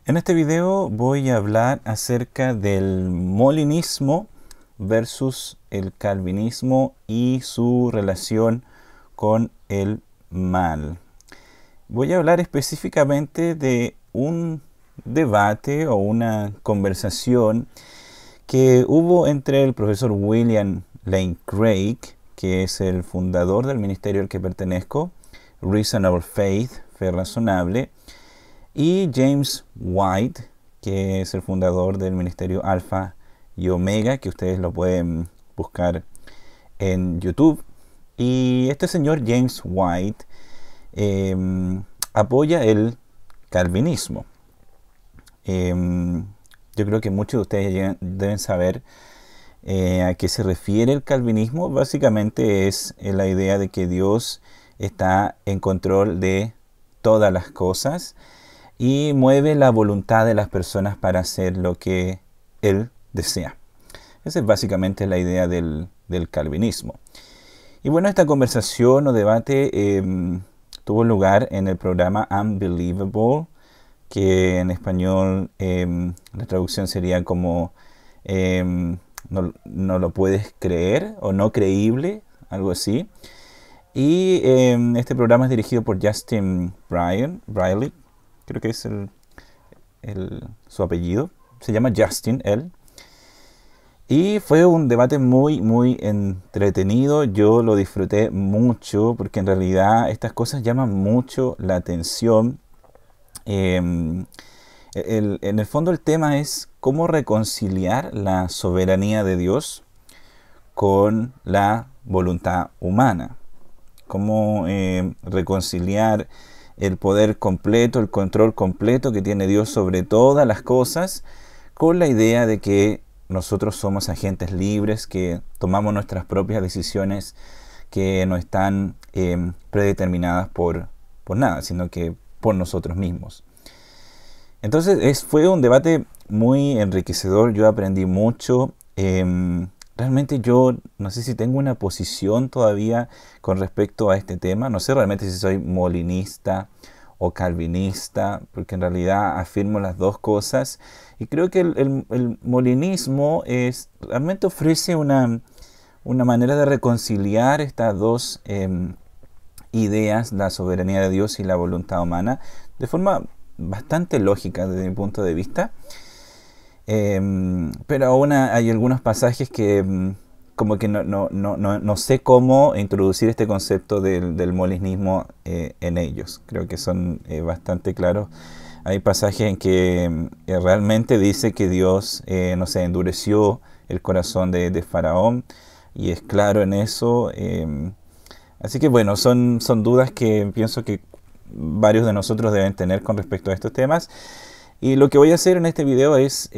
En este video voy a hablar acerca del molinismo versus el calvinismo y su relación con el mal. Voy a hablar específicamente de un debate o una conversación que hubo entre el profesor William Lane Craig, que es el fundador del ministerio al que pertenezco, Reasonable Faith, Fe Razonable, y James White, que es el fundador del ministerio Alfa y Omega, que ustedes lo pueden buscar en YouTube. Y este señor James White apoya el calvinismo. Yo creo que muchos de ustedes deben saber a qué se refiere el calvinismo. Básicamente es la idea de que Dios está en control de todas las cosas y mueve la voluntad de las personas para hacer lo que Él desea. Esa es básicamente la idea del calvinismo. Y bueno, esta conversación o debate tuvo lugar en el programa Unbelievable, que en español la traducción sería como no lo puedes creer o no creíble, algo así. Y este programa es dirigido por Justin Briley, creo que es su apellido. Se llama Justin, él. Y fue un debate muy entretenido. Yo lo disfruté mucho porque en realidad estas cosas llaman mucho la atención. En el fondo el tema es cómo reconciliar la soberanía de Dios con la voluntad humana. Cómo reconciliar el poder completo, el control completo que tiene Dios sobre todas las cosas, con la idea de que nosotros somos agentes libres, que tomamos nuestras propias decisiones, que no están predeterminadas por nada, sino que por nosotros mismos. Entonces fue un debate muy enriquecedor, yo aprendí mucho. Realmente yo no sé si tengo una posición todavía con respecto a este tema. No sé realmente si soy molinista o calvinista, porque en realidad afirmo las dos cosas. Y creo que el molinismo realmente ofrece una manera de reconciliar estas dos ideas, la soberanía de Dios y la voluntad humana, de forma bastante lógica desde mi punto de vista. Pero aún hay algunos pasajes que como que no sé cómo introducir este concepto del molinismo en ellos. Creo que son bastante claros. Hay pasajes en que realmente dice que Dios, no sé, endureció el corazón de Faraón, y es claro en eso. Así que bueno, son dudas que pienso que varios de nosotros deben tener con respecto a estos temas. Y lo que voy a hacer en este video es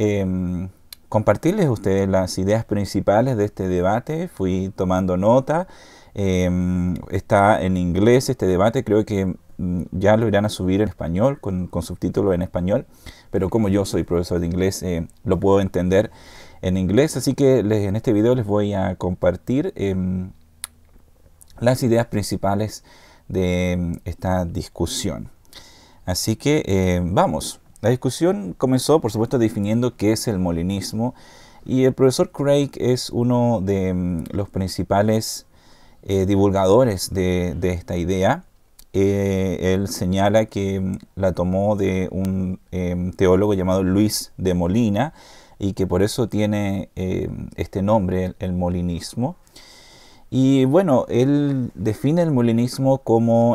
compartirles a ustedes las ideas principales de este debate. Fui tomando nota. Está en inglés este debate. Creo que ya lo irán a subir en español, con subtítulos en español. Pero como yo soy profesor de inglés, lo puedo entender en inglés. Así que en este video les voy a compartir las ideas principales de esta discusión. Así que vamos. La discusión comenzó, por supuesto, definiendo qué es el molinismo, y el profesor Craig es uno de los principales divulgadores de esta idea. Él señala que la tomó de un teólogo llamado Luis de Molina, y que por eso tiene este nombre, el molinismo. Y bueno, él define el molinismo como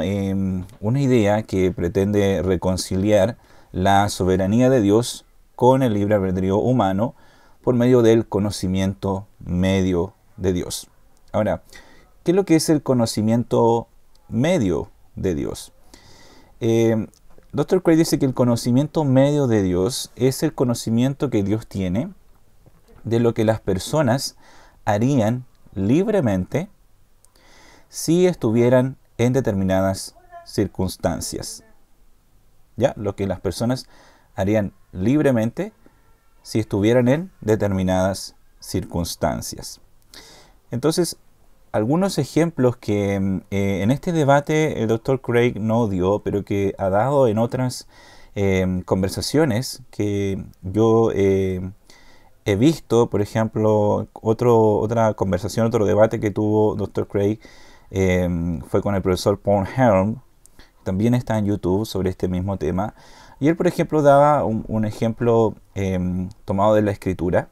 una idea que pretende reconciliar la soberanía de Dios con el libre albedrío humano por medio del conocimiento medio de Dios. Ahora, ¿qué es lo que es el conocimiento medio de Dios? Dr. Craig dice que el conocimiento medio de Dios es el conocimiento que Dios tiene de lo que las personas harían libremente si estuvieran en determinadas circunstancias. ¿Ya? Lo que las personas harían libremente si estuvieran en determinadas circunstancias. Entonces, algunos ejemplos que en este debate el Dr. Craig no dio, pero que ha dado en otras conversaciones que yo he visto, por ejemplo, otra conversación, otro debate que tuvo Dr. Craig fue con el profesor Paul Helm, también está en YouTube sobre este mismo tema. Y él, por ejemplo, daba un ejemplo tomado de la Escritura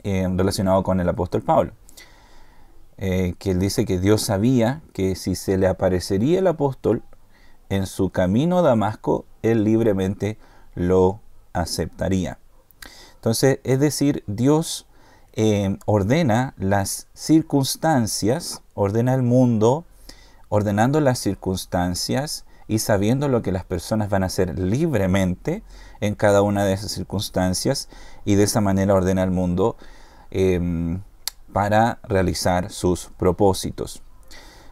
relacionado con el apóstol Pablo. Que él dice que Dios sabía que si se le aparecería el apóstol en su camino a Damasco, él libremente lo aceptaría. Entonces, es decir, Dios ordena las circunstancias, ordena el mundo, ordenando las circunstancias y sabiendo lo que las personas van a hacer libremente en cada una de esas circunstancias, y de esa manera ordena el mundo para realizar sus propósitos.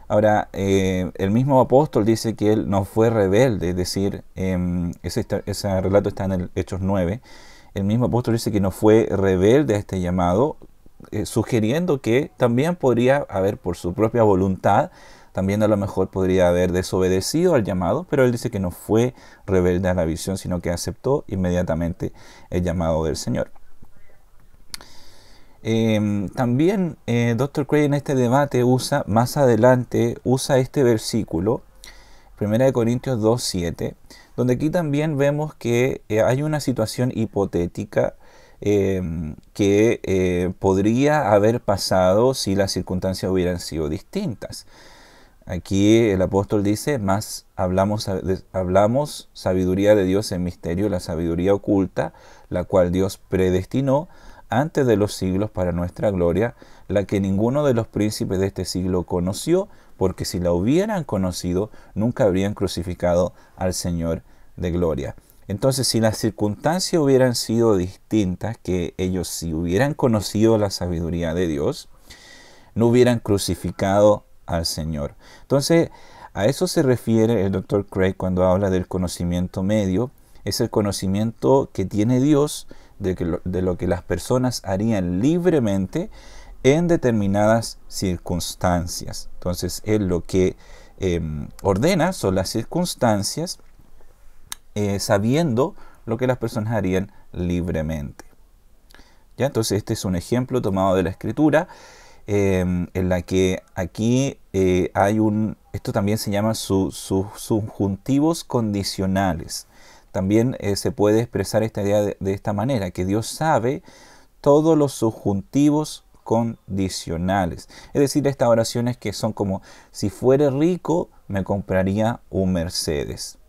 Ahora, el mismo apóstol dice que él no fue rebelde, es decir, ese relato está en el Hechos 9. El mismo apóstol dice que no fue rebelde a este llamado, sugiriendo que también podría haber por su propia voluntad, también a lo mejor podría haber desobedecido al llamado, pero él dice que no fue rebelde a la visión, sino que aceptó inmediatamente el llamado del Señor. También Dr. Craig en este debate más adelante usa este versículo, 1 Corintios 2:7, donde aquí también vemos que hay una situación hipotética que podría haber pasado si las circunstancias hubieran sido distintas. Aquí el apóstol dice, más hablamos sabiduría de Dios en misterio, la sabiduría oculta, la cual Dios predestinó antes de los siglos para nuestra gloria, la que ninguno de los príncipes de este siglo conoció, porque si la hubieran conocido, nunca habrían crucificado al Señor de gloria. Entonces, si las circunstancias hubieran sido distintas, que ellos si hubieran conocido la sabiduría de Dios, no hubieran crucificado al Señor. Entonces, a eso se refiere el Dr. Craig cuando habla del conocimiento medio. Es el conocimiento que tiene Dios de lo que las personas harían libremente en determinadas circunstancias. Entonces, él lo que ordena son las circunstancias, sabiendo lo que las personas harían libremente. ¿Ya? Entonces, este es un ejemplo tomado de la Escritura, en la que aquí esto también se llama subjuntivos condicionales. También se puede expresar esta idea de esta manera, que Dios sabe todos los subjuntivos condicionales. Es decir, estas oraciones que son como, si fuere rico, me compraría un Mercedes.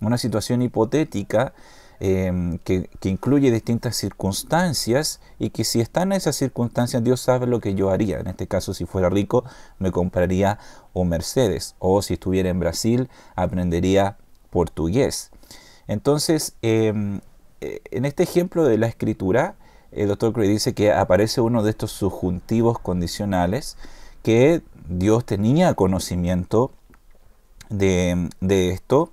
Una situación hipotética que incluye distintas circunstancias, y que si están en esas circunstancias, Dios sabe lo que yo haría. En este caso, si fuera rico, me compraría un Mercedes. O si estuviera en Brasil, aprendería portugués. Entonces, en este ejemplo de la Escritura, el Dr. Craig dice que aparece uno de estos subjuntivos condicionales, que Dios tenía conocimiento de esto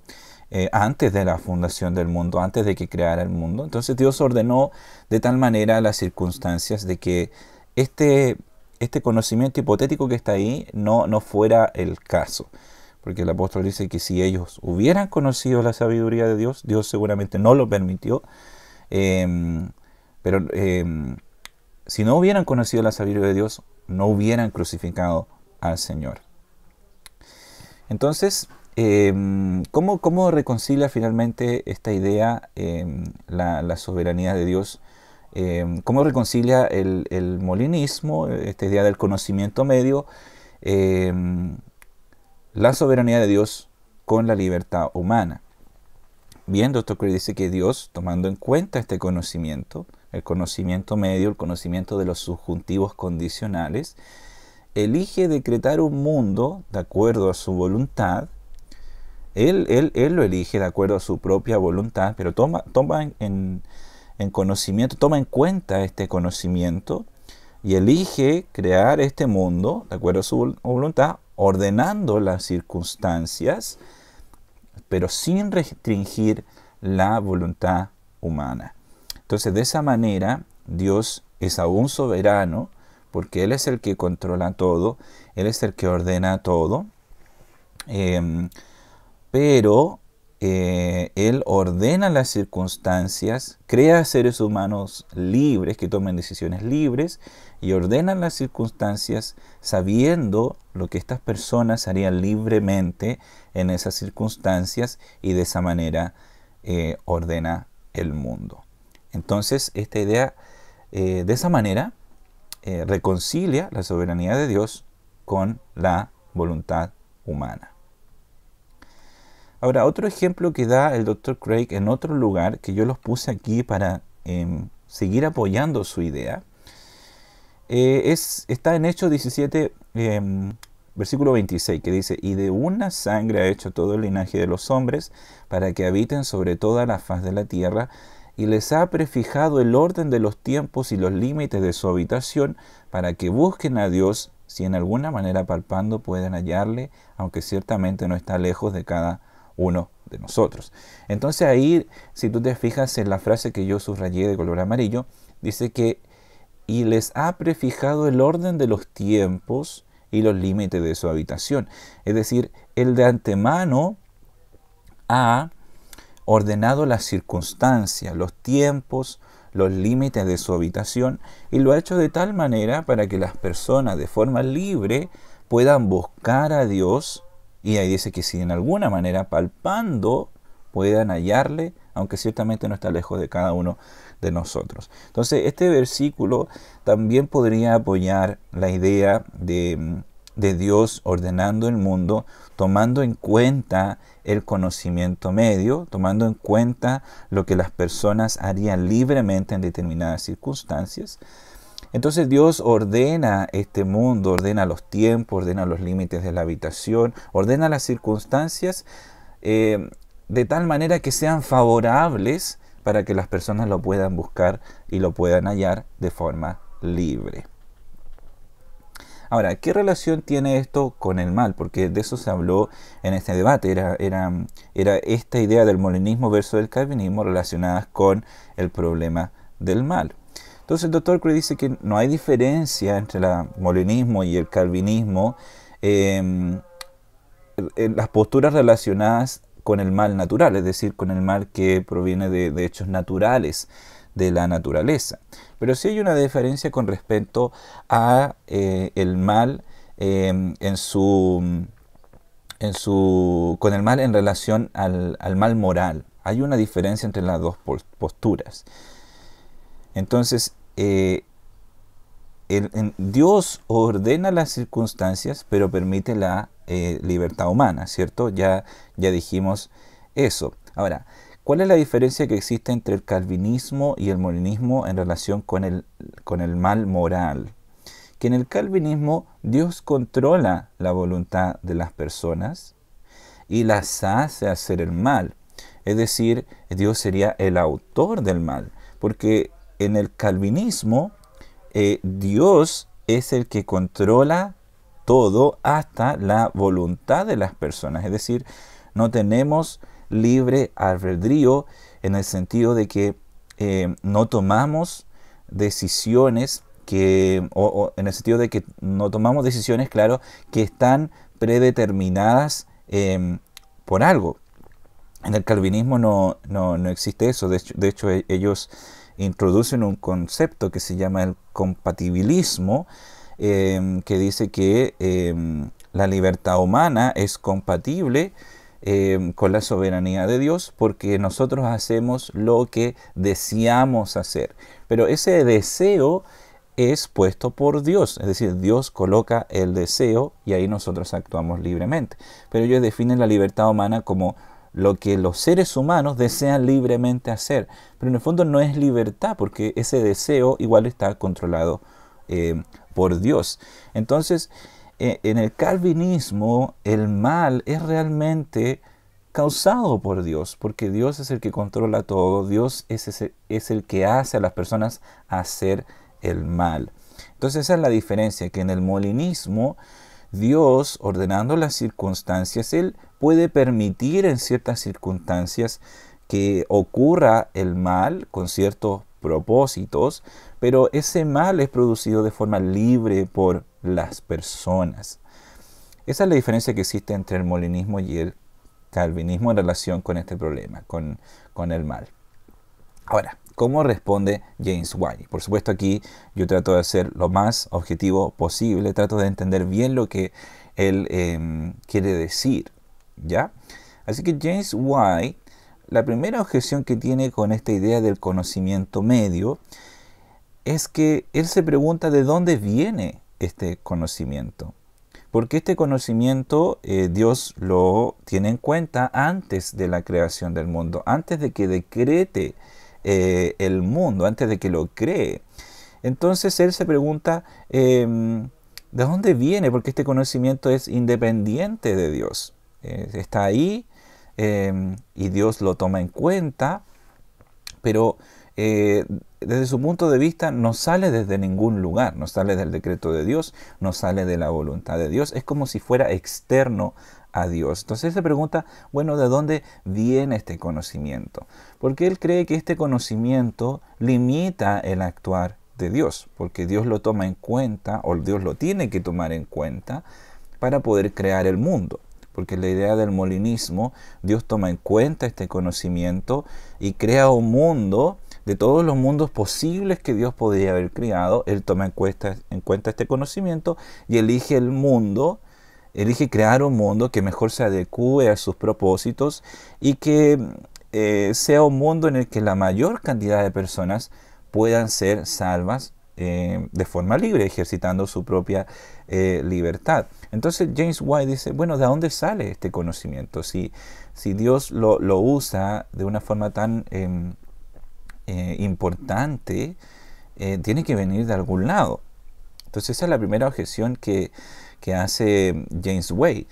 antes de la fundación del mundo, antes de que creara el mundo. Entonces Dios ordenó de tal manera las circunstancias de que este conocimiento hipotético que está ahí no fuera el caso. Porque el apóstol dice que si ellos hubieran conocido la sabiduría de Dios, Dios seguramente no lo permitió. Pero si no hubieran conocido la sabiduría de Dios, no hubieran crucificado al Señor. Entonces, ¿cómo reconcilia finalmente esta idea la soberanía de Dios? ¿Cómo reconcilia el molinismo, esta idea del conocimiento medio, la soberanía de Dios con la libertad humana? Bien, Dr. Craig dice que Dios, tomando en cuenta este conocimiento, el conocimiento medio, el conocimiento de los subjuntivos condicionales, elige decretar un mundo de acuerdo a su voluntad. Él lo elige de acuerdo a su propia voluntad, pero toma en conocimiento, toma en cuenta este conocimiento y elige crear este mundo de acuerdo a su voluntad, ordenando las circunstancias, pero sin restringir la voluntad humana. Entonces, de esa manera, Dios es aún soberano, porque Él es el que controla todo, Él es el que ordena todo, pero Él ordena las circunstancias, crea seres humanos libres que tomen decisiones libres y ordena las circunstancias sabiendo lo que estas personas harían libremente en esas circunstancias y de esa manera ordena el mundo. Entonces, esta idea de esa manera reconcilia la soberanía de Dios con la voluntad humana. Ahora, otro ejemplo que da el Dr. Craig en otro lugar, que yo los puse aquí para seguir apoyando su idea, está en Hechos 17, versículo 26, que dice: y de una sangre ha hecho todo el linaje de los hombres, para que habiten sobre toda la faz de la tierra, y les ha prefijado el orden de los tiempos y los límites de su habitación, para que busquen a Dios, si en alguna manera palpando pueden hallarle, aunque ciertamente no está lejos de cada uno de nosotros. Entonces ahí, si tú te fijas en la frase que yo subrayé de color amarillo, dice que y les ha prefijado el orden de los tiempos y los límites de su habitación. Es decir, él de antemano ha ordenado las circunstancias, los tiempos, los límites de su habitación, y lo ha hecho de tal manera para que las personas de forma libre puedan buscar a Dios. Y ahí dice que si en alguna manera palpando puedan hallarle, aunque ciertamente no está lejos de cada uno de nosotros. Entonces, este versículo también podría apoyar la idea de Dios ordenando el mundo, tomando en cuenta el conocimiento medio, tomando en cuenta lo que las personas harían libremente en determinadas circunstancias. Entonces Dios ordena este mundo, ordena los tiempos, ordena los límites de la habitación, ordena las circunstancias de tal manera que sean favorables para que las personas lo puedan buscar y lo puedan hallar de forma libre. Ahora, ¿qué relación tiene esto con el mal? Porque de eso se habló en este debate. Era esta idea del molinismo versus el calvinismo relacionadas con el problema del mal. Entonces el Dr. Craig dice que no hay diferencia entre el molinismo y el calvinismo en las posturas relacionadas con el mal natural, es decir, con el mal que proviene de hechos naturales de la naturaleza. Pero sí hay una diferencia con respecto a el mal con el mal en relación al mal moral. Hay una diferencia entre las dos posturas. Entonces, Dios ordena las circunstancias, pero permite la libertad humana, ¿cierto? Ya dijimos eso. Ahora, ¿cuál es la diferencia que existe entre el calvinismo y el molinismo en relación con el mal moral? Que en el calvinismo Dios controla la voluntad de las personas y las hace hacer el mal. Es decir, Dios sería el autor del mal, porque en el calvinismo Dios es el que controla todo hasta la voluntad de las personas. Es decir, no tenemos libre albedrío en el sentido de que no tomamos decisiones o en el sentido de que no tomamos decisiones, claro, que están predeterminadas por algo. En el calvinismo no existe eso. De hecho, ellos introducen un concepto que se llama el compatibilismo, que dice que la libertad humana es compatible con la soberanía de Dios porque nosotros hacemos lo que deseamos hacer. Pero ese deseo es puesto por Dios, es decir, Dios coloca el deseo y ahí nosotros actuamos libremente. Pero ellos definen la libertad humana como lo que los seres humanos desean libremente hacer. Pero en el fondo no es libertad porque ese deseo igual está controlado por Dios. Entonces, en el calvinismo el mal es realmente causado por Dios, porque Dios es el que controla todo, Dios es el que hace a las personas hacer el mal. Entonces esa es la diferencia, que en el molinismo Dios, ordenando las circunstancias, Él puede permitir en ciertas circunstancias que ocurra el mal con ciertos propósitos, pero ese mal es producido de forma libre por las personas. Esa es la diferencia que existe entre el molinismo y el calvinismo en relación con este problema, con el mal. Ahora, ¿cómo responde James White? Por supuesto, aquí yo trato de ser lo más objetivo posible, trato de entender bien lo que él quiere decir, ¿ya? Así que James White, la primera objeción que tiene con esta idea del conocimiento medio es que él se pregunta de dónde viene este conocimiento. Porque este conocimiento Dios lo tiene en cuenta antes de la creación del mundo, antes de que decrete el mundo, antes de que lo cree. Entonces él se pregunta, ¿de dónde viene? Porque este conocimiento es independiente de Dios. Está ahí y Dios lo toma en cuenta, pero desde su punto de vista no sale desde ningún lugar, no sale del decreto de Dios, no sale de la voluntad de Dios, es como si fuera externo a Dios. Entonces se pregunta, bueno, ¿de dónde viene este conocimiento? Porque él cree que este conocimiento limita el actuar de Dios, porque Dios lo toma en cuenta, o Dios lo tiene que tomar en cuenta para poder crear el mundo. Porque la idea del molinismo, Dios toma en cuenta este conocimiento y crea un mundo. De todos los mundos posibles que Dios podría haber creado, Él toma en cuenta este conocimiento y elige el mundo, elige crear un mundo que mejor se adecue a sus propósitos y que sea un mundo en el que la mayor cantidad de personas puedan ser salvas de forma libre, ejercitando su propia libertad. Entonces James White dice, bueno, ¿de dónde sale este conocimiento? Si Dios lo usa de una forma tan importante, tiene que venir de algún lado. Entonces esa es la primera objeción que hace James White.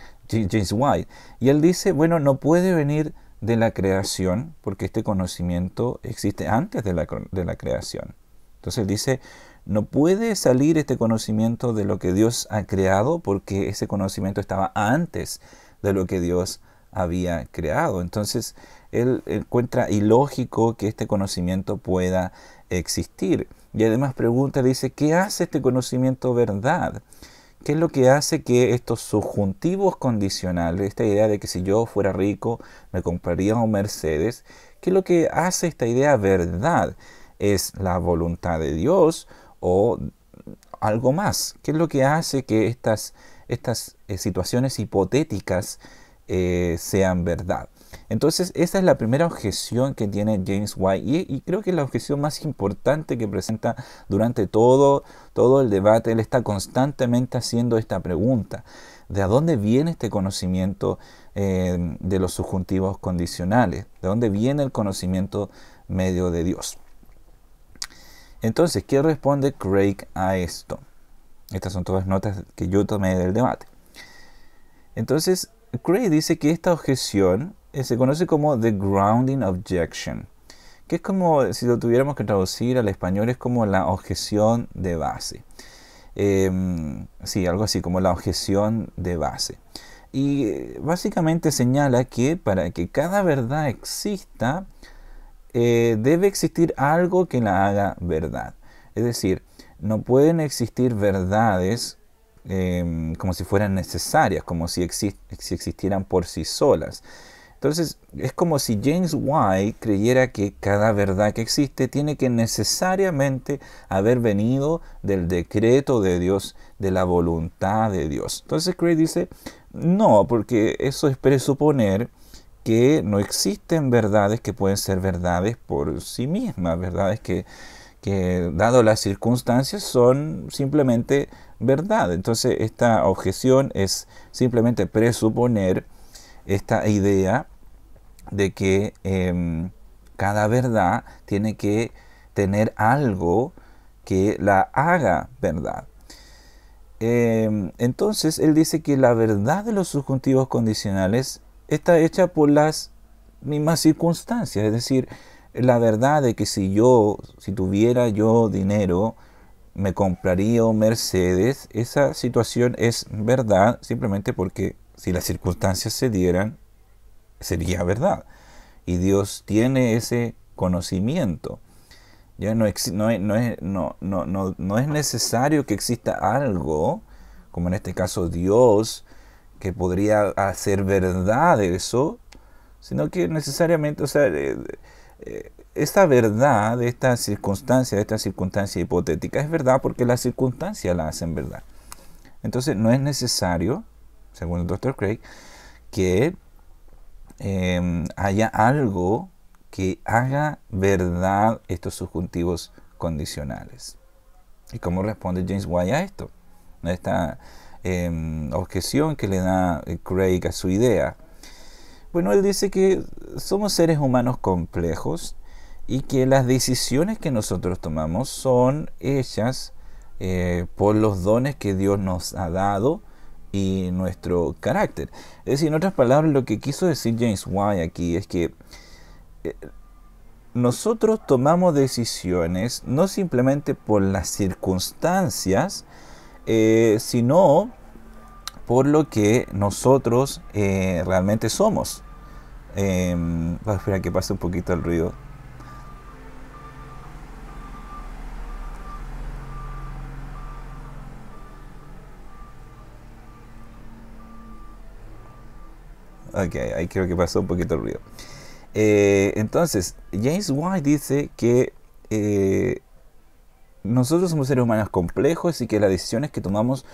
Y él dice, bueno, no puede venir de la creación porque este conocimiento existe antes de la creación. Entonces él dice, no puede salir este conocimiento de lo que Dios ha creado porque ese conocimiento estaba antes de lo que Dios había creado. Entonces él encuentra ilógico que este conocimiento pueda existir. Y además pregunta, dice, ¿qué hace este conocimiento verdad? ¿Qué es lo que hace que estos subjuntivos condicionales, esta idea de que si yo fuera rico me compraría un Mercedes, qué es lo que hace esta idea verdad? ¿Es la voluntad de Dios o algo más? ¿Qué es lo que hace que estas situaciones hipotéticas sean verdad? Entonces esa es la primera objeción que tiene James White y creo que es la objeción más importante que presenta durante todo el debate. Él está constantemente haciendo esta pregunta: ¿de dónde viene este conocimiento de los subjuntivos condicionales? ¿De dónde viene el conocimiento medio de Dios? Entonces, ¿qué responde Craig a esto? Estas son todas notas que yo tomé del debate. Entonces, Craig dice que esta objeción se conoce como the grounding objection, que es como, si lo tuviéramos que traducir al español, es como la objeción de base. Sí, algo así como la objeción de base. Y básicamente señala que para que cada verdad exista, debe existir algo que la haga verdad. Es decir, no pueden existir verdades como si fueran necesarias, como si existieran por sí solas. Entonces, es como si James White creyera que cada verdad que existe tiene que necesariamente haber venido del decreto de Dios, de la voluntad de Dios. Entonces, Craig dice, no, porque eso es presuponer que no existen verdades que pueden ser verdades por sí mismas, verdades que dado las circunstancias, son simplemente verdad. Entonces, esta objeción es simplemente presuponer esta idea de que cada verdad tiene que tener algo que la haga verdad. Entonces, él dice que la verdad de los subjuntivos condicionales está hecha por las mismas circunstancias. Es decir, la verdad de que si tuviera yo dinero, me compraría un Mercedes, esa situación es verdad simplemente porque si las circunstancias se dieran, sería verdad. Y Dios tiene ese conocimiento. Ya no es necesario que exista algo, como en este caso Dios, que podría hacer verdad eso, sino que necesariamente, o sea, esta verdad de esta circunstancia hipotética es verdad porque las circunstancias la hacen verdad. Entonces no es necesario, según el Dr. Craig, que haya algo que haga verdad estos subjuntivos condicionales. ¿Y cómo responde James White a esto? A esta objeción que le da Craig a su idea. Bueno, él dice que somos seres humanos complejos y que las decisiones que nosotros tomamos son hechas por los dones que Dios nos ha dado y nuestro carácter. Es decir, en otras palabras, lo que quiso decir James White aquí es que nosotros tomamos decisiones no simplemente por las circunstancias, sino por lo que nosotros realmente somos. Voy a esperar que pase un poquito el ruido. Ok, ahí creo que pasó un poquito el ruido. Entonces, James White dice que nosotros somos seres humanos complejos y que las decisiones que tomamos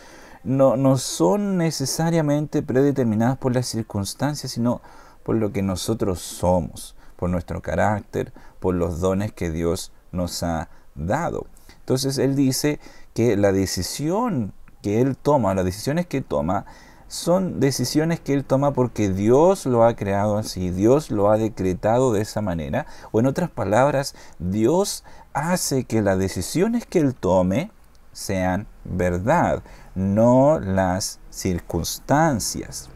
no son necesariamente predeterminadas por las circunstancias, sino por lo que nosotros somos, por nuestro carácter, por los dones que Dios nos ha dado. Entonces él dice que la decisión que él toma, las decisiones que toma, son decisiones que él toma porque Dios lo ha creado así, Dios lo ha decretado de esa manera, o en otras palabras, Dios hace que las decisiones que él tome sean verdad, no las circunstancias.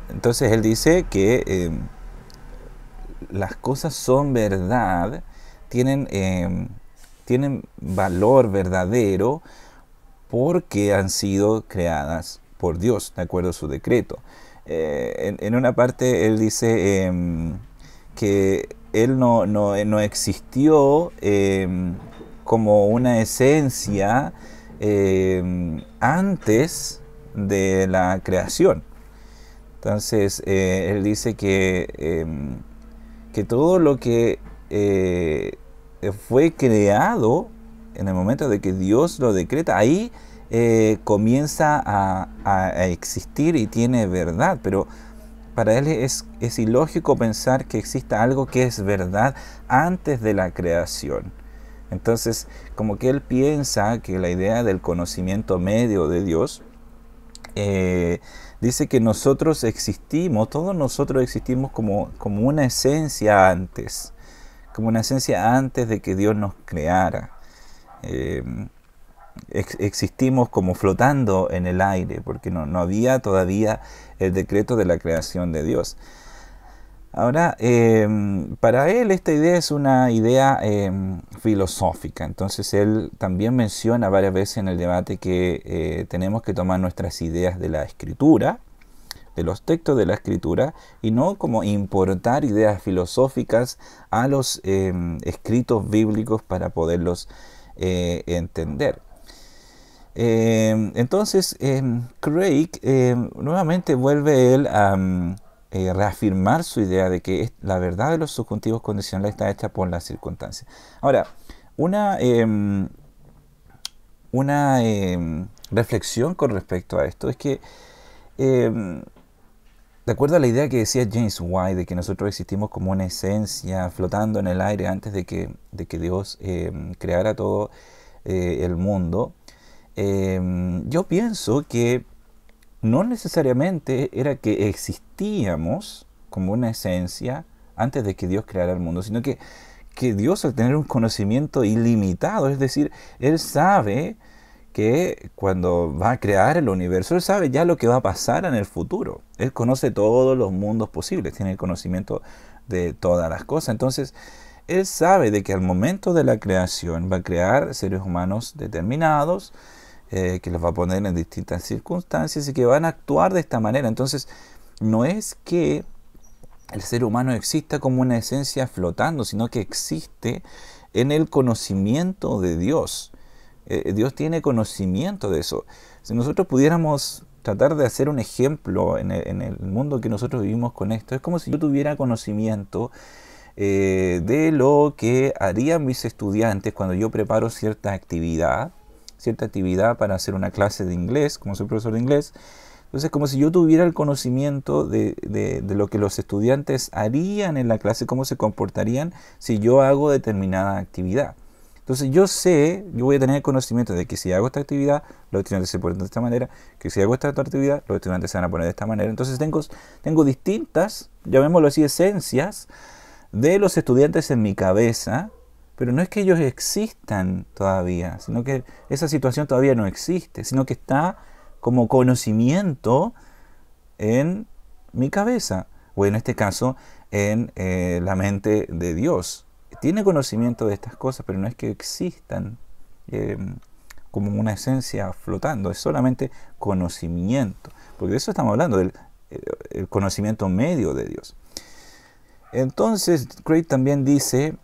Entonces él dice que las cosas son verdad, tienen valor verdadero porque han sido creadas por Dios, de acuerdo a su decreto. En una parte él dice que él no existió como una esencia antes de la creación. Entonces él dice que todo lo que fue creado en el momento de que Dios lo decreta, ahí comienza a existir y tiene verdad, pero para él es ilógico pensar que exista algo que es verdad antes de la creación. Entonces, como que él piensa que la idea del conocimiento medio de Dios dice que nosotros existimos, todos nosotros existimos como una esencia antes, como una esencia antes de que Dios nos creara. Existimos como flotando en el aire, porque no había todavía el decreto de la creación de Dios. Ahora, para él esta idea es una idea filosófica. Entonces él también menciona varias veces en el debate que tenemos que tomar nuestras ideas de la Escritura, de los textos de la Escritura, y no como importar ideas filosóficas a los escritos bíblicos para poderlos entender. Entonces Craig nuevamente vuelve él a reafirmar su idea de que la verdad de los subjuntivos condicionales está hecha por las circunstancias. Ahora, una reflexión con respecto a esto es que de acuerdo a la idea que decía James White de que nosotros existimos como una esencia flotando en el aire antes de que Dios creara todo el mundo, yo pienso que no necesariamente era que existíamos como una esencia antes de que Dios creara el mundo, sino que Dios, al tener un conocimiento ilimitado, es decir, Él sabe que cuando va a crear el universo, Él sabe ya lo que va a pasar en el futuro. Él conoce todos los mundos posibles, tiene el conocimiento de todas las cosas. Entonces, Él sabe de que al momento de la creación va a crear seres humanos determinados, que los va a poner en distintas circunstancias y que van a actuar de esta manera. Entonces, no es que el ser humano exista como una esencia flotando, sino que existe en el conocimiento de Dios. Dios tiene conocimiento de eso. Si nosotros pudiéramos tratar de hacer un ejemplo en el mundo que nosotros vivimos con esto, es como si yo tuviera conocimiento de lo que harían mis estudiantes cuando yo preparo cierta actividad para hacer una clase de inglés, como soy profesor de inglés. Entonces, como si yo tuviera el conocimiento de lo que los estudiantes harían en la clase, cómo se comportarían si yo hago determinada actividad. Entonces yo voy a tener conocimiento de que si hago esta actividad, los estudiantes se ponen de esta manera, que si hago esta otra actividad, los estudiantes se van a poner de esta manera. Entonces tengo distintas, llamémoslo así, esencias de los estudiantes en mi cabeza, pero no es que ellos existan todavía, sino que esa situación todavía no existe, sino que está como conocimiento en mi cabeza, o en este caso en la mente de Dios. Tiene conocimiento de estas cosas, pero no es que existan como una esencia flotando, es solamente conocimiento, porque de eso estamos hablando, del el conocimiento medio de Dios. Entonces, Craig también dice,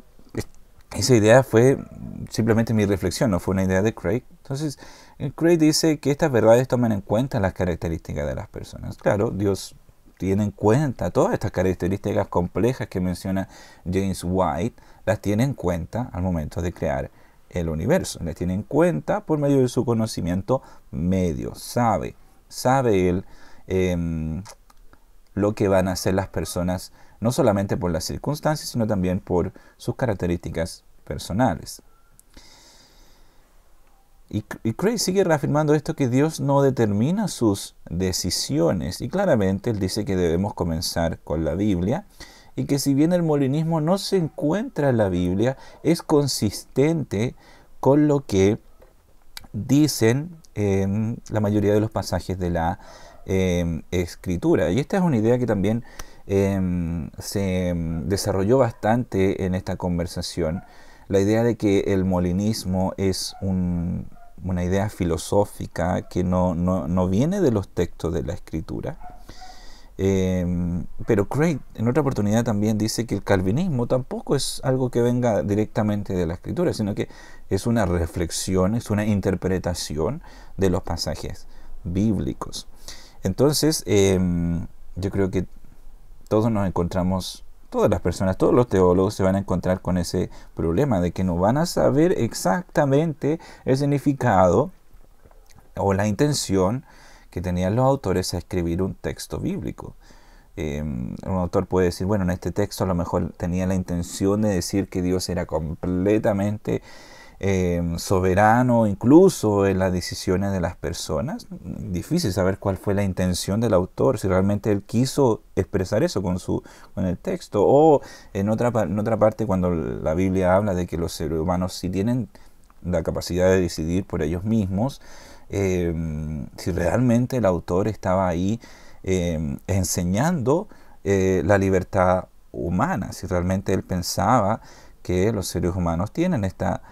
esa idea fue simplemente mi reflexión, no fue una idea de Craig. Entonces, Craig dice que estas verdades toman en cuenta las características de las personas. Claro, Dios tiene en cuenta todas estas características complejas que menciona James White, las tiene en cuenta al momento de crear el universo. Las tiene en cuenta por medio de su conocimiento medio. Sabe él lo que van a hacer las personas, no solamente por las circunstancias, sino también por sus características personales. Y Craig sigue reafirmando esto, que Dios no determina sus decisiones. Y claramente él dice que debemos comenzar con la Biblia, y que si bien el molinismo no se encuentra en la Biblia, es consistente con lo que dicen la mayoría de los pasajes de la Escritura. Y esta es una idea que también se desarrolló bastante en esta conversación, la idea de que el molinismo es una idea filosófica que no viene de los textos de la Escritura. Pero Craig en otra oportunidad también dice que el calvinismo tampoco es algo que venga directamente de la Escritura, sino que es una reflexión, es una interpretación de los pasajes bíblicos. Entonces, yo creo que todos nos encontramos, todas las personas, todos los teólogos se van a encontrar con ese problema de que no van a saber exactamente el significado o la intención que tenían los autores a escribir un texto bíblico. Un autor puede decir, bueno, en este texto a lo mejor tenía la intención de decir que Dios era completamente soberano, incluso en las decisiones de las personas. Difícil saber cuál fue la intención del autor, si realmente él quiso expresar eso con el texto, o en otra parte, cuando la Biblia habla de que los seres humanos sí tienen la capacidad de decidir por ellos mismos, si realmente el autor estaba ahí enseñando la libertad humana, si realmente él pensaba que los seres humanos tienen esta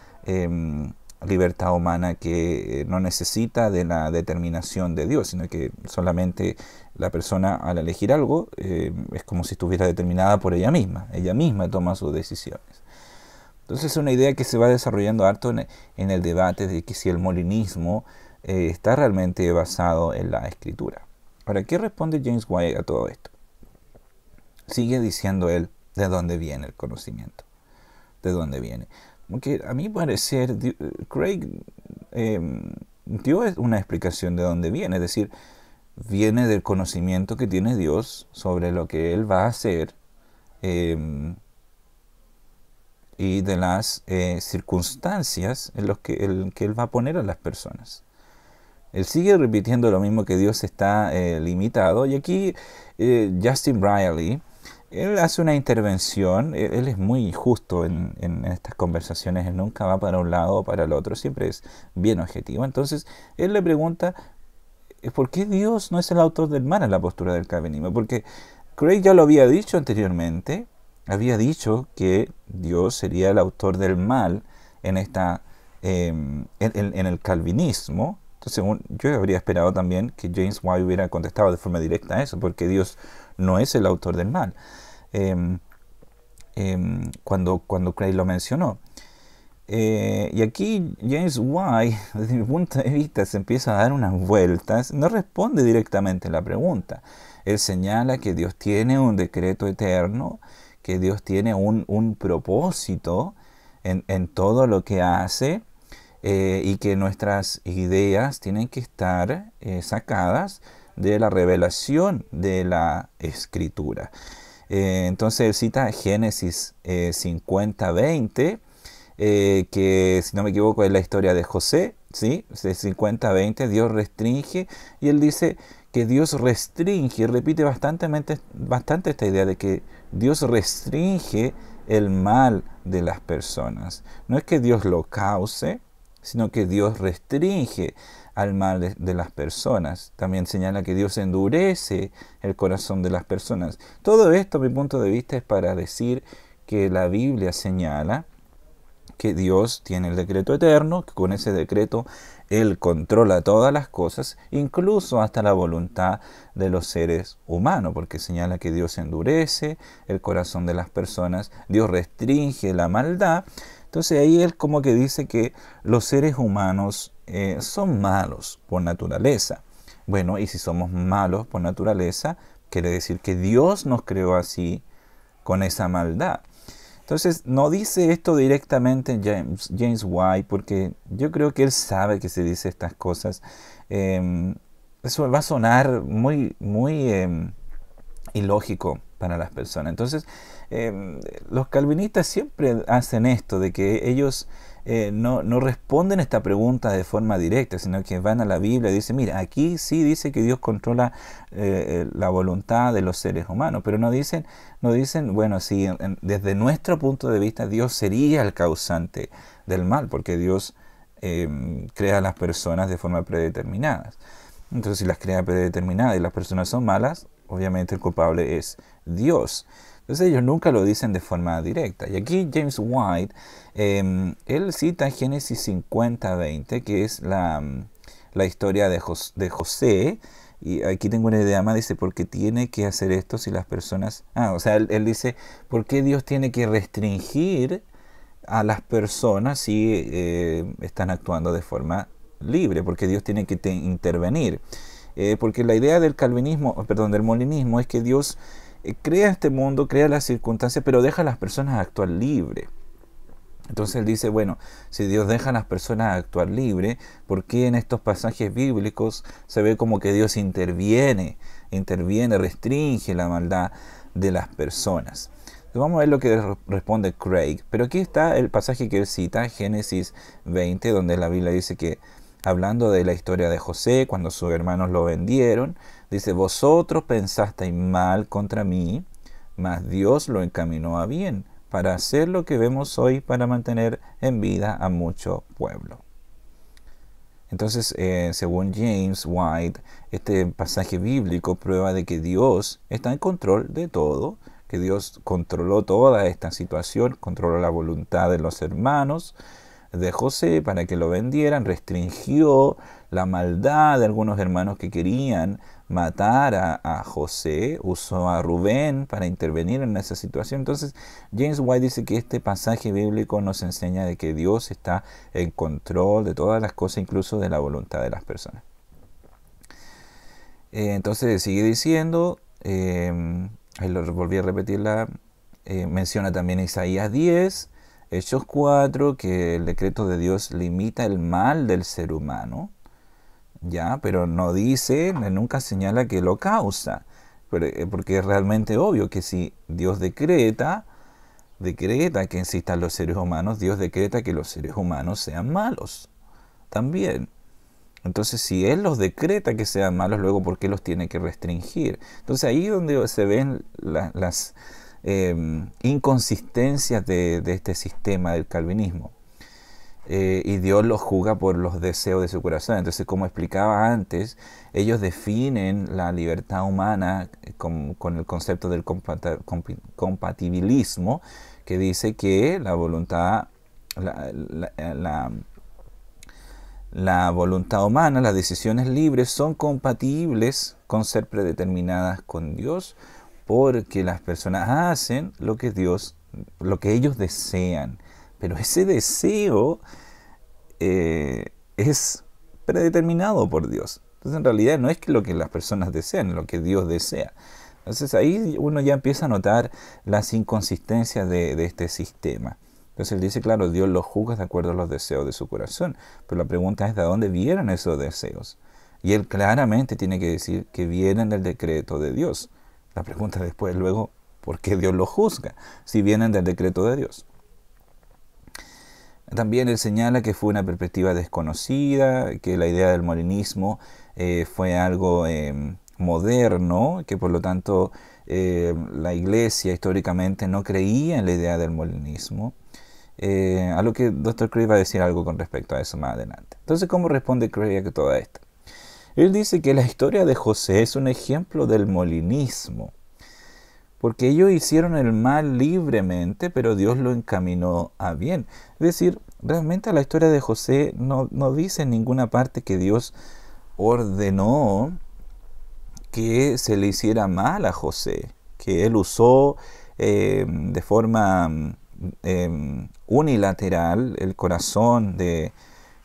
libertad humana que no necesita de la determinación de Dios, sino que solamente la persona, al elegir algo, es como si estuviera determinada por ella misma toma sus decisiones. Entonces es una idea que se va desarrollando harto en el debate de que si el molinismo está realmente basado en la Escritura. Ahora, ¿qué responde James White a todo esto? Sigue diciendo él, ¿de dónde viene el conocimiento? ¿De dónde viene? Porque a mi parecer, Craig dio una explicación de dónde viene, es decir, viene del conocimiento que tiene Dios sobre lo que Él va a hacer y de las circunstancias en las que Él va a poner a las personas. Él sigue repitiendo lo mismo, que Dios está limitado, y aquí Justin Brierley, él hace una intervención. Él es muy justo en estas conversaciones, él nunca va para un lado o para el otro, siempre es bien objetivo. Entonces, él le pregunta, ¿por qué Dios no es el autor del mal en la postura del calvinismo? Porque Craig ya lo había dicho anteriormente, había dicho que Dios sería el autor del mal en el calvinismo. Entonces, yo habría esperado también que James White hubiera contestado de forma directa a eso, porque Dios no es el autor del mal, cuando Craig lo mencionó. Y aquí James White, desde mi punto de vista, se empieza a dar unas vueltas, no responde directamente a la pregunta. Él señala que Dios tiene un decreto eterno, que Dios tiene un propósito en todo lo que hace, y que nuestras ideas tienen que estar sacadas de la revelación de la Escritura. Entonces él cita Génesis 50:20, que si no me equivoco es la historia de José, ¿sí? De 50:20, Dios restringe, y él dice que Dios restringe, y repite bastante esta idea de que Dios restringe el mal de las personas. No es que Dios lo cause, sino que Dios restringe al mal de las personas. También señala que Dios endurece el corazón de las personas. Todo esto, a mi punto de vista, es para decir que la Biblia señala que Dios tiene el decreto eterno, que con ese decreto Él controla todas las cosas, incluso hasta la voluntad de los seres humanos, porque señala que Dios endurece el corazón de las personas, Dios restringe la maldad. Entonces ahí Él como que dice que los seres humanos son malos por naturaleza. Bueno, y si somos malos por naturaleza, quiere decir que Dios nos creó así, con esa maldad. Entonces, no dice esto directamente James White, porque yo creo que él sabe que se dice estas cosas. Eso va a sonar muy ilógico para las personas. Entonces, los calvinistas siempre hacen esto, de que ellos no responden esta pregunta de forma directa, sino que van a la Biblia y dicen, mira, aquí sí dice que Dios controla la voluntad de los seres humanos, pero no dicen, bueno, sí, desde nuestro punto de vista Dios sería el causante del mal, porque Dios crea a las personas de forma predeterminada. Entonces, si las crea predeterminadas y las personas son malas, obviamente el culpable es Dios. Entonces ellos nunca lo dicen de forma directa. Y aquí James White, él cita Génesis 50:20, que es la historia de José. Y aquí tengo una idea más, dice, ¿por qué tiene que hacer esto si las personas... o sea, él dice, ¿por qué Dios tiene que restringir a las personas si están actuando de forma libre? Porque Dios tiene que intervenir. Porque la idea del del molinismo es que Dios crea este mundo, crea las circunstancias, pero deja a las personas actuar libre. Entonces él dice, bueno, si Dios deja a las personas actuar libre, ¿por qué en estos pasajes bíblicos se ve como que Dios interviene, restringe la maldad de las personas? Entonces vamos a ver lo que responde Craig. Pero aquí está el pasaje que él cita, Génesis 20, donde la Biblia dice que, hablando de la historia de José, cuando sus hermanos lo vendieron, dice, vosotros pensasteis mal contra mí, mas Dios lo encaminó a bien, para hacer lo que vemos hoy, para mantener en vida a mucho pueblo. Entonces, según James White, este pasaje bíblico prueba de que Dios está en control de todo, que Dios controló toda esta situación, controló la voluntad de los hermanos de José para que lo vendieran, restringió la maldad de algunos hermanos que querían matar a José, usó a Rubén para intervenir en esa situación. Entonces James White dice que este pasaje bíblico nos enseña de que Dios está en control de todas las cosas, incluso de la voluntad de las personas. Entonces sigue diciendo, ahí lo volví a repetir, menciona también Isaías 10, Hechos 4, que el decreto de Dios limita el mal del ser humano, ya, pero no dice, nunca señala que lo causa, porque es realmente obvio que si Dios decreta que existan los seres humanos, Dios decreta que los seres humanos sean malos también. Entonces, si Él los decreta que sean malos, luego ¿por qué los tiene que restringir? Entonces ahí es donde se ven las inconsistencias de este sistema del calvinismo. Y Dios los juzga por los deseos de su corazón. Entonces, como explicaba antes, ellos definen la libertad humana con el concepto del compatibilismo, que dice que la voluntad, la voluntad humana, las decisiones libres son compatibles con ser predeterminadas con Dios, porque las personas hacen lo que ellos desean, Pero ese deseo es predeterminado por Dios. Entonces en realidad no es que lo que las personas desean, lo que Dios desea. Entonces ahí uno ya empieza a notar las inconsistencias de este sistema. Entonces él dice, claro, Dios los juzga de acuerdo a los deseos de su corazón. Pero la pregunta es, ¿de dónde vienen esos deseos? Y él claramente tiene que decir que vienen del decreto de Dios. La pregunta después, luego, ¿por qué Dios los juzga si vienen del decreto de Dios? También él señala que fue una perspectiva desconocida, que la idea del molinismo fue algo moderno, que por lo tanto la iglesia históricamente no creía en la idea del molinismo. A lo que Dr. Craig va a decir algo con respecto a eso más adelante. Entonces, ¿cómo responde Craig a todo esto? Él dice que la historia de José es un ejemplo del molinismo, porque ellos hicieron el mal libremente, pero Dios lo encaminó a bien. Es decir, realmente la historia de José no dice en ninguna parte que Dios ordenó que se le hiciera mal a José, que él usó de forma unilateral el corazón de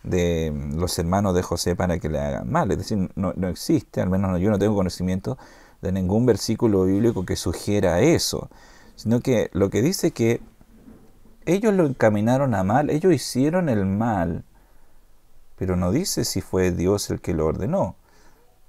los hermanos de José para que le hagan mal. Es decir, no existe, al menos yo no tengo conocimiento de ningún versículo bíblico que sugiera eso, sino que lo que dice que ellos lo encaminaron a mal, ellos hicieron el mal, pero no dice si fue Dios el que lo ordenó.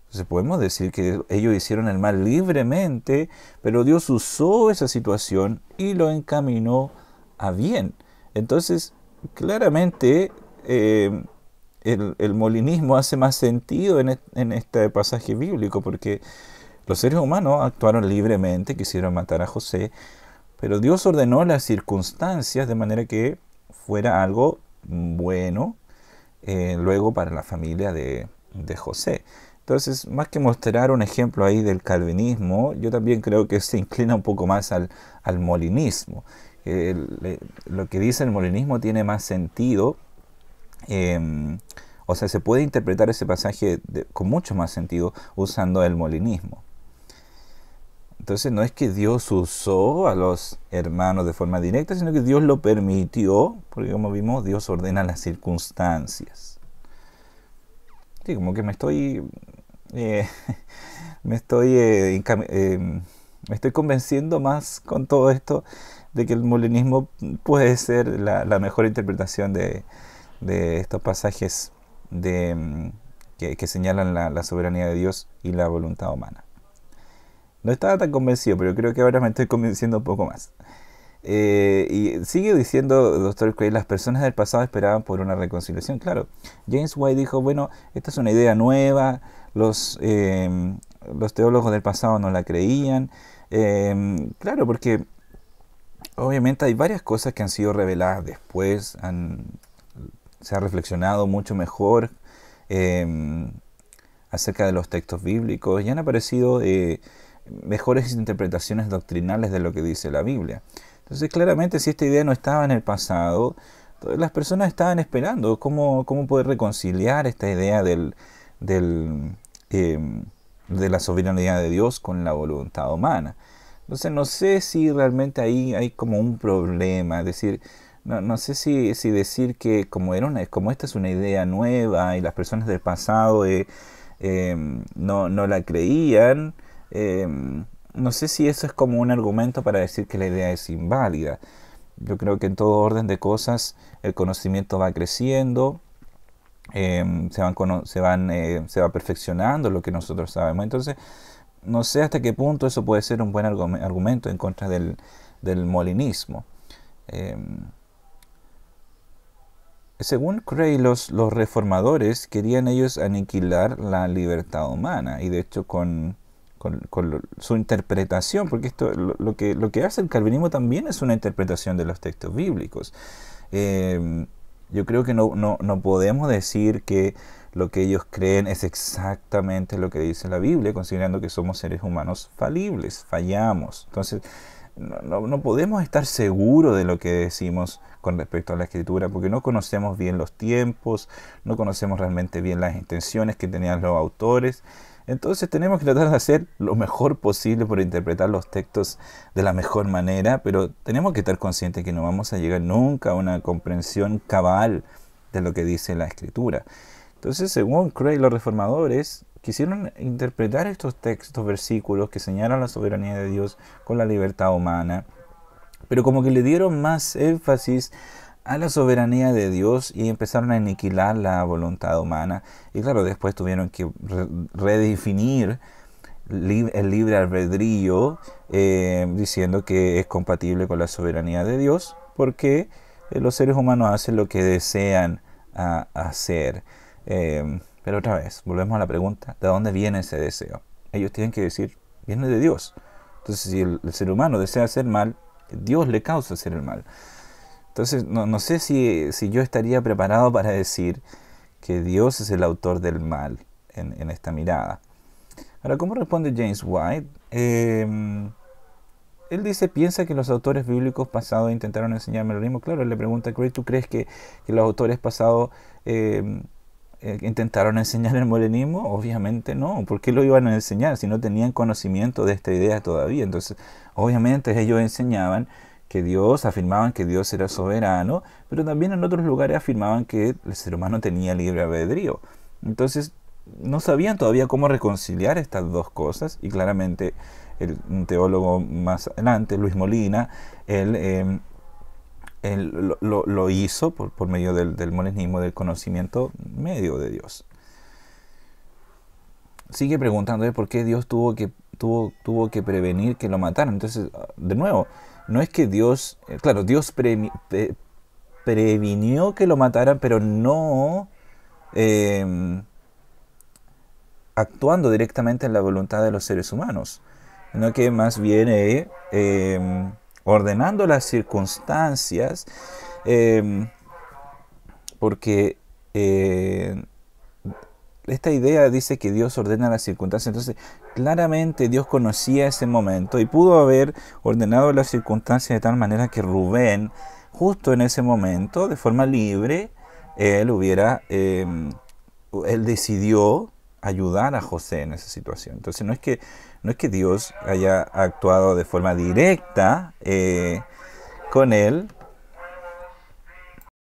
Entonces podemos decir que ellos hicieron el mal libremente, pero Dios usó esa situación y lo encaminó a bien. Entonces, claramente el molinismo hace más sentido en este pasaje bíblico, porque los seres humanos actuaron libremente, quisieron matar a José, pero Dios ordenó las circunstancias de manera que fuera algo bueno luego para la familia de José. Entonces, más que mostrar un ejemplo ahí del calvinismo, yo también creo que se inclina un poco más al molinismo. Lo que dice el molinismo tiene más sentido, o sea, se puede interpretar ese pasaje con mucho más sentido usando el molinismo. Entonces no es que Dios usó a los hermanos de forma directa, sino que Dios lo permitió, porque como vimos, Dios ordena las circunstancias. Sí, como que me estoy me estoy convenciendo más con todo esto de que el molinismo puede ser la mejor interpretación de estos pasajes que señalan la soberanía de Dios y la voluntad humana. No estaba tan convencido, pero creo que ahora me estoy convenciendo un poco más. Y sigue diciendo Dr. Craig, las personas del pasado esperaban por una reconciliación. Claro, James White dijo, bueno, esta es una idea nueva, los teólogos del pasado no la creían. Claro, porque obviamente hay varias cosas que han sido reveladas después, se ha reflexionado mucho mejor acerca de los textos bíblicos y han aparecido mejores interpretaciones doctrinales de lo que dice la Biblia. Entonces, claramente, si esta idea no estaba en el pasado, las personas estaban esperando cómo poder reconciliar esta idea de la soberanía de Dios con la voluntad humana. Entonces, no sé si realmente ahí hay como un problema, es decir, no sé si decir que como esta es una idea nueva y las personas del pasado no la creían, no sé si eso es como un argumento para decir que la idea es inválida. Yo creo que en todo orden de cosas el conocimiento va creciendo, se va perfeccionando lo que nosotros sabemos. Entonces, no sé hasta qué punto eso puede ser un buen argumento en contra del molinismo. Según Craig, los reformadores querían ellos aniquilar la libertad humana, y de hecho con su interpretación, porque esto lo que hace el calvinismo también es una interpretación de los textos bíblicos. Yo creo que no podemos decir que lo que ellos creen es exactamente lo que dice la Biblia, considerando que somos seres humanos falibles, fallamos. Entonces, no podemos estar seguros de lo que decimos con respecto a la Escritura, porque no conocemos bien los tiempos, no conocemos realmente bien las intenciones que tenían los autores. Entonces tenemos que tratar de hacer lo mejor posible por interpretar los textos de la mejor manera, pero tenemos que estar conscientes que no vamos a llegar nunca a una comprensión cabal de lo que dice la Escritura. Entonces, según Craig, los reformadores quisieron interpretar estos textos, versículos que señalan la soberanía de Dios con la libertad humana, pero como que le dieron más énfasis a la soberanía de Dios y empezaron a aniquilar la voluntad humana. Y claro, después tuvieron que redefinir el libre albedrío, diciendo que es compatible con la soberanía de Dios, porque los seres humanos hacen lo que desean hacer. Pero otra vez, volvemos a la pregunta, ¿de dónde viene ese deseo? Ellos tienen que decir, viene de Dios. Entonces, si el ser humano desea hacer mal, Dios le causa hacer el mal. Entonces, no sé si yo estaría preparado para decir que Dios es el autor del mal en esta mirada. Ahora, ¿cómo responde James White? Él dice, piensa que los autores bíblicos pasados intentaron enseñarme lo mismo. Claro, él le pregunta a Craig, ¿tú crees que los autores pasados intentaron enseñar el morenismo? Obviamente no. ¿Por qué lo iban a enseñar si no tenían conocimiento de esta idea todavía? Entonces, obviamente ellos enseñaban que Dios, afirmaban que Dios era soberano, pero también en otros lugares afirmaban que el ser humano tenía libre albedrío. Entonces, no sabían todavía cómo reconciliar estas dos cosas, y claramente un teólogo más adelante, Luis Molina, él lo hizo por medio del morenismo, del conocimiento medio de Dios. Sigue preguntando por qué Dios tuvo que prevenir que lo mataran. Entonces, de nuevo, no es que Dios, claro, Dios previnió que lo mataran, pero no actuando directamente en la voluntad de los seres humanos, sino que más bien ordenando las circunstancias, porque esta idea dice que Dios ordena las circunstancias. Entonces, claramente Dios conocía ese momento y pudo haber ordenado las circunstancias de tal manera que Rubén, justo en ese momento, de forma libre, él decidió ayudar a José en esa situación. Entonces, no es que Dios haya actuado de forma directa con él,